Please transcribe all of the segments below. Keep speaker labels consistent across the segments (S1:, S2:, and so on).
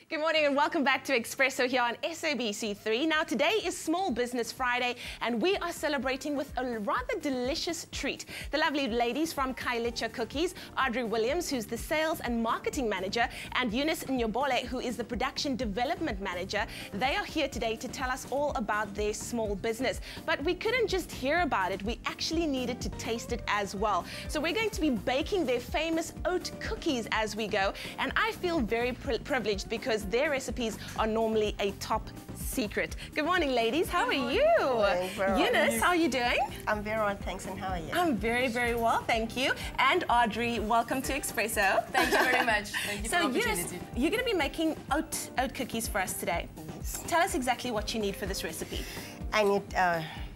S1: Good morning and welcome back to Expresso here on SABC3. Now today is Small Business Friday and we are celebrating with a rather delicious treat. The lovely ladies from Khayelitsha Cookies, Audrey Williams, who's the Sales and Marketing Manager, and Eunice Nyobole, who is the Production Development Manager. They are here today to tell us all about their small business. But we couldn't just hear about it, we actually needed to taste it as well. So we're going to be baking their famous oat cookies as we go, and I feel very privileged because their recipes are normally a top secret. Good morning, ladies. How are you? Eunice, how are you doing?
S2: I'm very well, thanks. And how are you?
S1: I'm very, very well, thank you. And Audrey, welcome to Expresso.
S3: Thank you very much. Thank you for the opportunity.
S1: Eunice, you're going to be making oat cookies for us today.
S2: Yes.
S1: Tell us exactly what you need for this recipe.
S2: I need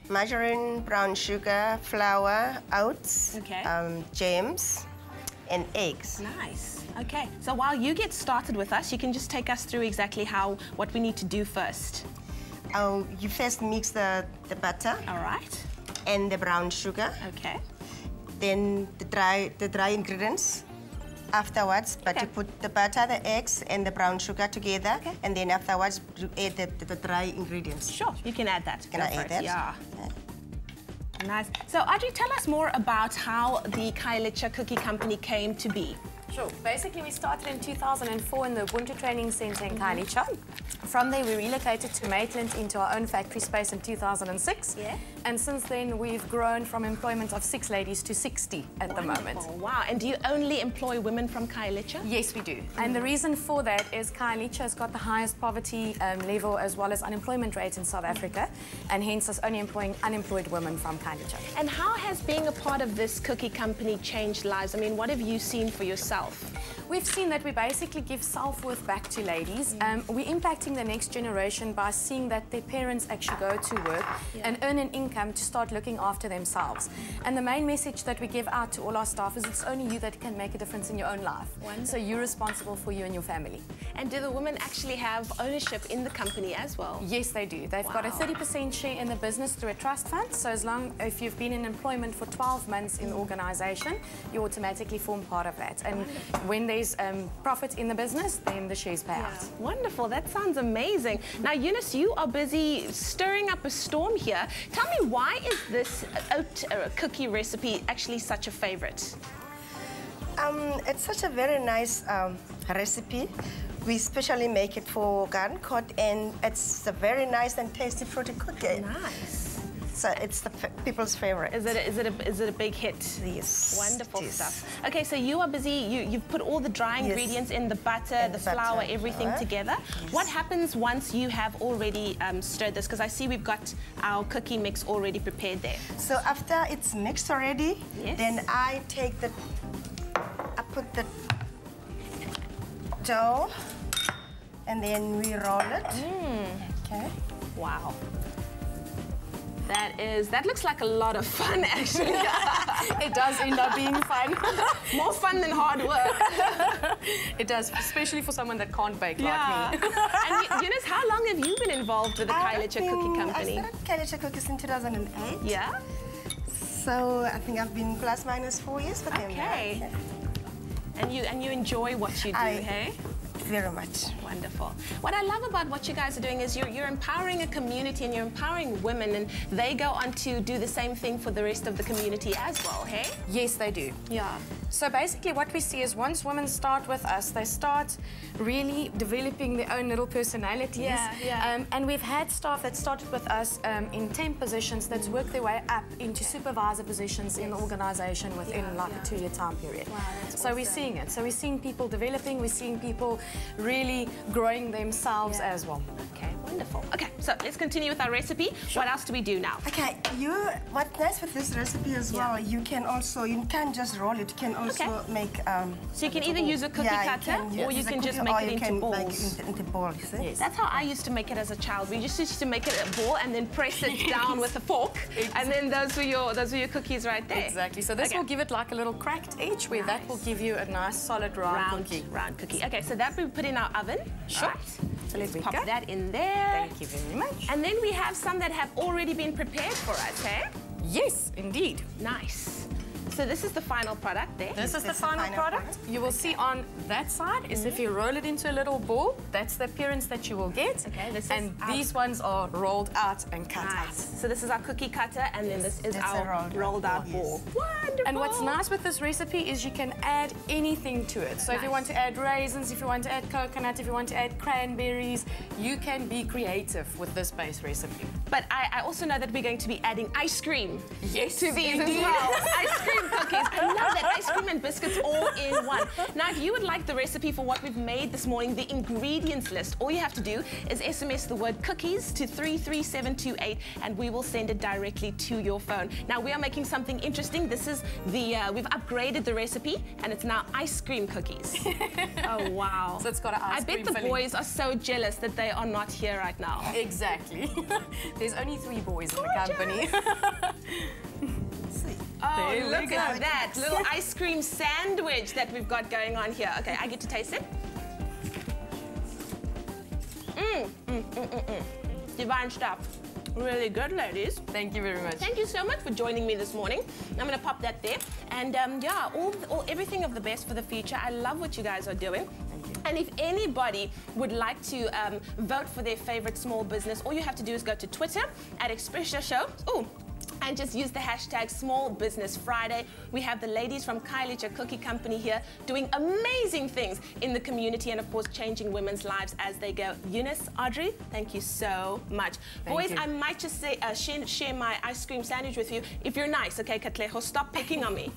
S2: margarine, brown sugar, flour, oats, jams, and eggs.
S1: Nice. Okay, so while you get started with us, you can just take us through exactly what we need to do first.
S2: You first mix the butter.
S1: All right.
S2: And the brown sugar.
S1: Okay.
S2: Then the dry ingredients afterwards. But you put the butter, the eggs, and the brown sugar together. Okay. And then afterwards, you add the dry ingredients.
S1: Sure, you can add that.
S2: Can I add that?
S1: Yeah. Nice. So, Audrey, tell us more about how the Khayelitsha Cookie Company came to be.
S3: Sure. Basically, we started in 2004 in the Ubuntu Training Centre in Khayelitsha. From there, we relocated to Maitland into our own factory space in 2006. Yeah. And since then, we've grown from employment of 6 ladies to 60 at the moment.
S1: Wow. And do you only employ women from Khayelitsha?
S3: Yes, we do. And the reason for that is Khayelitsha has got the highest poverty level as well as unemployment rate in South Africa, and hence us only employing unemployed women from Khayelitsha.
S1: And how has being a part of this cookie company changed lives? I mean, what have you seen for yourself?
S3: We've seen that we basically give self-worth back to ladies. We're impacting the next generation by seeing that their parents actually go to work and earn an income to start looking after themselves. And the main message that we give out to all our staff is it's only you that can make a difference in your own life. So you're responsible for you and your family.
S1: And do the women actually have ownership in the company as well?
S3: Yes, they do. They've got a 30% share in the business through a trust fund. So if you've been in employment for 12 months in the organisation, you automatically form part of that. And when there's profit in the business, then the shares pay out.
S1: Wonderful. That sounds amazing. Now, Eunice, you are busy stirring up a storm here. Tell me, why is this oat cookie recipe actually such a favorite?
S2: It's such a very nice recipe. We specially make it for garden court, and it's a very nice and tasty fruity cookie.
S1: Nice.
S2: So it's the people's favorite.
S1: Is it a big hit?
S2: Yes.
S1: Wonderful stuff. Okay, so you are busy. You've put all the dry ingredients in, the butter, the flour, everything together. Yes. What happens once you have already stirred this? Because I see we've got our cookie mix already prepared there.
S2: So after it's mixed already, then I put the dough, and then we roll it. Okay.
S1: Wow. That looks like a lot of fun, actually.
S3: It does end up being fun.
S1: More fun than hard work.
S3: It does, especially for someone that can't bake like me.
S1: And Eunice, how long have you been involved with the Khayelitsha Cookie Company?
S2: I started Khayelitsha Cookies in 2008.
S1: Yeah?
S2: So I think I've been plus minus 4 years with them.
S1: Okay. And you enjoy what you do, hey?
S2: Very much.
S1: Wonderful. What I love about what you guys are doing is you're empowering a community and you're empowering women, and they go on to do the same thing for the rest of the community as well, hey?
S3: Yes, they do.
S1: Yeah.
S3: So basically what we see is once women start with us, they start really developing their own little personalities. And we've had staff that started with us in temp positions that's worked their way up into supervisor positions in the organisation within like a 2-year time period.
S1: Wow, that's
S3: so we're seeing it. So we're seeing people developing, we're seeing people really growing themselves as well.
S1: Okay, wonderful. Okay, so let's continue with our recipe. Sure. What else do we do now?
S2: Okay, what's nice with this recipe as well, you can't just roll it, you can also make...
S1: so you can either use a cookie cutter, or you can just make it into balls.
S2: Into balls,
S1: Yes. That's how I used to make it as a child. We just used to make it a ball and then press it down with a fork, and then those were your cookies right there.
S3: Exactly. So this will give it like a little cracked edge, where that will give you a nice solid round cookie.
S1: Okay, so that we put in our oven.
S3: Sure.
S1: Right. So let's pop that in there.
S3: Thank you very much.
S1: And then we have some that have already been prepared for us, hey?
S3: Yes, indeed.
S1: Nice. So this is the final product there.
S3: This is the final product. You will see on that side is if you roll it into a little ball, that's the appearance that you will get.
S1: Okay, this
S3: and
S1: is
S3: these ones are rolled out and cut out.
S1: So this is our cookie cutter, and then this is our rolled out ball. Wonderful.
S3: And what's nice with this recipe is you can add anything to it. So if you want to add raisins, if you want to add coconut, if you want to add cranberries, you can be creative with this base recipe.
S1: But I also know that we're going to be adding ice cream to these as
S3: indeed.
S1: well. Ice cream cookies. I love that. Ice cream and biscuits all in one. Now, if you would like the recipe for what we've made this morning, the ingredients list, all you have to do is SMS the word cookies to 33728 and we will send it directly to your phone. Now, we are making something interesting. This is the, we've upgraded the recipe and it's now ice cream cookies. Oh, wow.
S3: So it's got an ice cream
S1: I bet the
S3: filling.
S1: boys are so jealous that they are not here right now.
S3: Exactly. There's only 3 boys in the company.
S1: Oh,
S3: There we
S1: look
S3: go.
S1: at that little ice cream sandwich that we've got going on here. Okay, I get to taste it. Divine stuff. Really good, ladies.
S3: Thank you very much.
S1: Thank you so much for joining me this morning. I'm going to pop that there. And yeah, everything of the best for the future. I love what you guys are doing. And if anybody would like to vote for their favorite small business, all you have to do is go to Twitter at Expresso Show. Ooh. And just use the hashtag Small Business Friday. We have the ladies from Khayelitsha Cookie Company here doing amazing things in the community and, of course, changing women's lives as they go. Eunice, Audrey, thank you so much. Boys, I might just say, share my ice cream sandwich with you if you're nice, okay, Katleho? Stop picking on me.